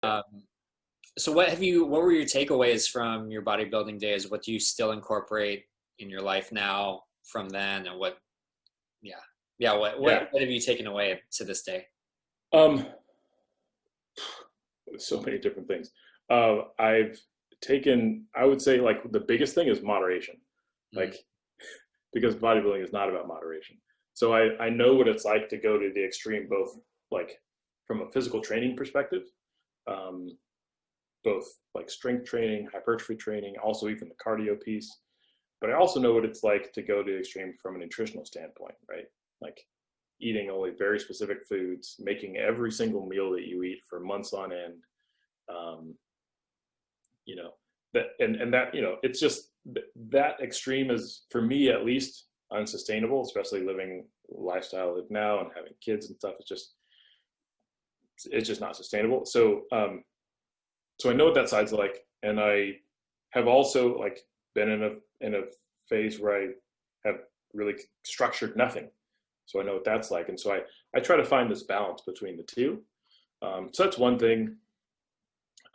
Um, so what were your takeaways from your bodybuilding days? What do you still incorporate in your life now from then? And yeah, yeah, Yeah. what have you taken away to this day? Um, so many different things. I've taken, I would say like the biggest thing is moderation, Mm, like because bodybuilding is not about moderation. So I know what it's like to go to the extreme, both like from a physical training perspective, um, both like strength training, hypertrophy training, also even the cardio piece. But I also know what it's like to go to the extreme from a nutritional standpoint, right? Like eating only very specific foods, making every single meal that you eat for months on end. Um, you know, that and that, it's just that extreme is for me at least unsustainable, especially living lifestyle I live now and having kids and stuff. It's just not sustainable. So I know what that side's like, and I have also like been in a phase where I have really structured nothing. So I know what that's like, and so I try to find this balance between the two. So that's one thing.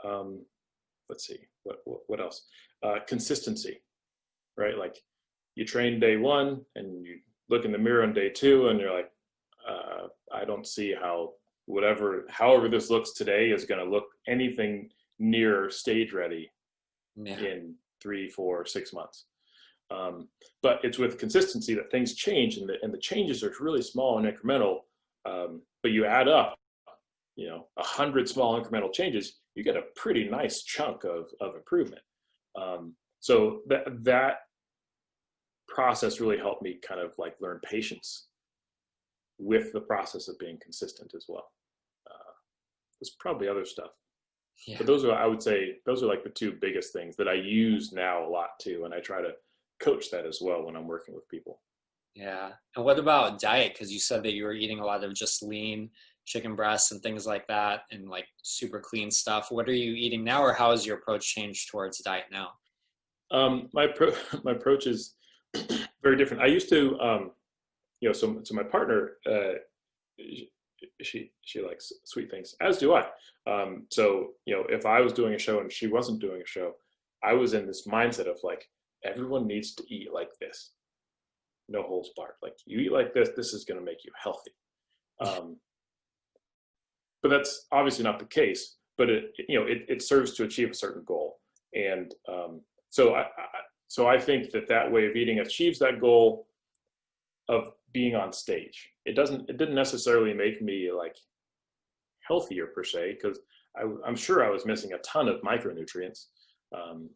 Um, let's see, what else? Consistency, right? Like you train day one, and you look in the mirror on day two, and you're like, I don't see how however this looks today is going to look anything near stage ready yeah, in 3, 4, 6 months. But it's with consistency that things change, and the changes are really small and incremental. But you add up, 100 small incremental changes, you get a pretty nice chunk of improvement. So that process really helped me kind of like learn patience with the process of being consistent as well. There's probably other stuff, yeah, but I would say those are like the two biggest things that I use now a lot too, and I try to coach that as well when I'm working with people. yeah. And what about diet? Because you said that you were eating a lot of just lean chicken breasts and things like that, and like super clean stuff. What are you eating now, or how has your approach changed towards diet now? My approach is very different. I used to, so my partner, she likes sweet things, as do I. So if I was doing a show and she wasn't doing a show, I was in this mindset of like everyone needs to eat like this, no holds barred. Like you eat like this is going to make you healthy. Um, but that's obviously not the case. But it serves to achieve a certain goal, and so I think that way of eating achieves that goal of being on stage. It didn't necessarily make me like healthier per se, because I'm sure I was missing a ton of micronutrients. Um,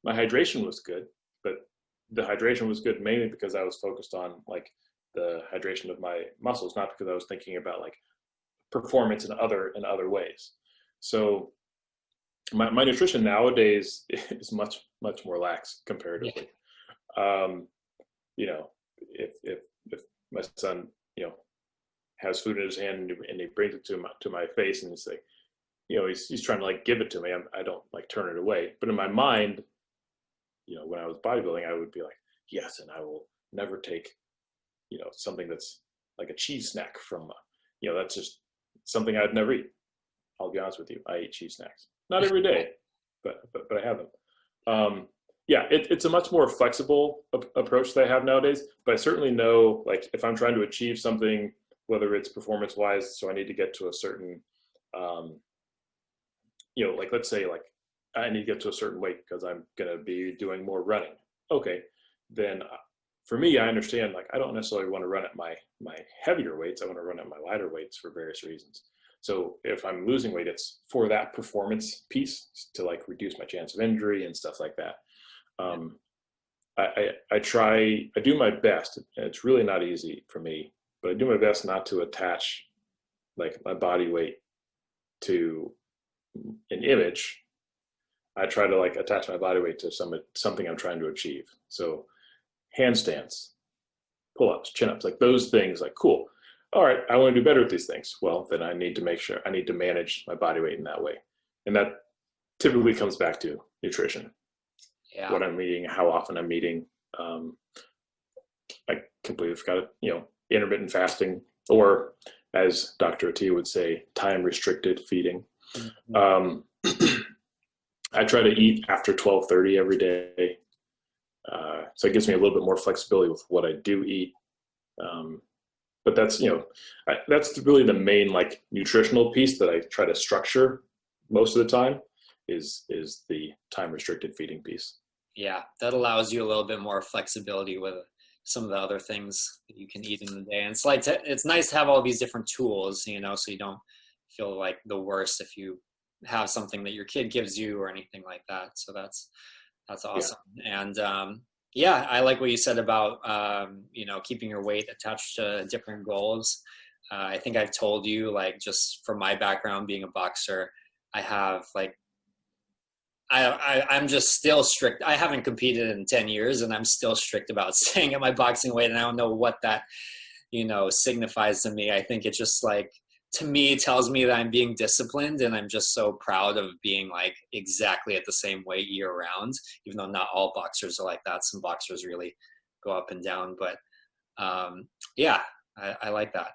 my hydration was good, but the hydration was good mainly because I was focused on like the hydration of my muscles, not because I was thinking about like performance in other ways. So my nutrition nowadays is much more lax Yeah, comparatively. Um, if my son has food in his hand and he brings it to my face and he's like, he's trying to like give it to me, I don't like turn it away. But in my mind, when I was bodybuilding, I would be like, yes, and I will never take something that's like a cheese snack from that's just something I'd never eat. I'll be honest with you, I eat cheese snacks, not every day, but I have them. Yeah, it's a much more flexible approach that I have nowadays. But I certainly know, like, if I'm trying to achieve something, whether it's performance wise, so I need to get to a certain, um, like let's say like I need to get to a certain weight because I'm gonna be doing more running. Okay, then for me, I understand like I don't necessarily want to run at my heavier weights. I want to run at my lighter weights for various reasons. So if I'm losing weight, it's for that performance piece to like reduce my chance of injury and stuff like that. yeah, Um, I do my best, and it's really not easy for me, but I do my best not to attach like my body weight to an image. I try to like attach my body weight to something I'm trying to achieve. So handstands, pull-ups, chin-ups, like those things, like cool. All right, I want to do better with these things. Well, then I need to make sure I need to manage my body weight in that way. And that typically comes back to nutrition, yeah, what I'm eating, how often I'm eating. Um, I completely forgot it, intermittent fasting, or as Dr. T would say, time restricted feeding. Mhm. Um, I try to eat after 12:30 every day. So it gives me a little bit more flexibility with what I do eat. Um, but that's, that's really the main like nutritional piece that I try to structure most of the time is the time restricted feeding piece. Yeah, that allows you a little bit more flexibility with some of the other things that you can eat in the day. And it's nice to have all these different tools, so you don't feel like the worst if you have something that your kid gives you or anything like that. So that's Yeah. awesome. And yeah, I like what you said about keeping your weight attached to different goals. I think I've told you, like, just from my background being a boxer, I have like I'm just still strict. I haven't competed in 10 years and I'm still strict about staying at my boxing weight. And I don't know what that, signifies to me. I think it just like, to me, it tells me that I'm being disciplined and I'm just so proud of being like exactly at the same weight year round, even though not all boxers are like that. Some boxers really go up and down, but yeah, I like that.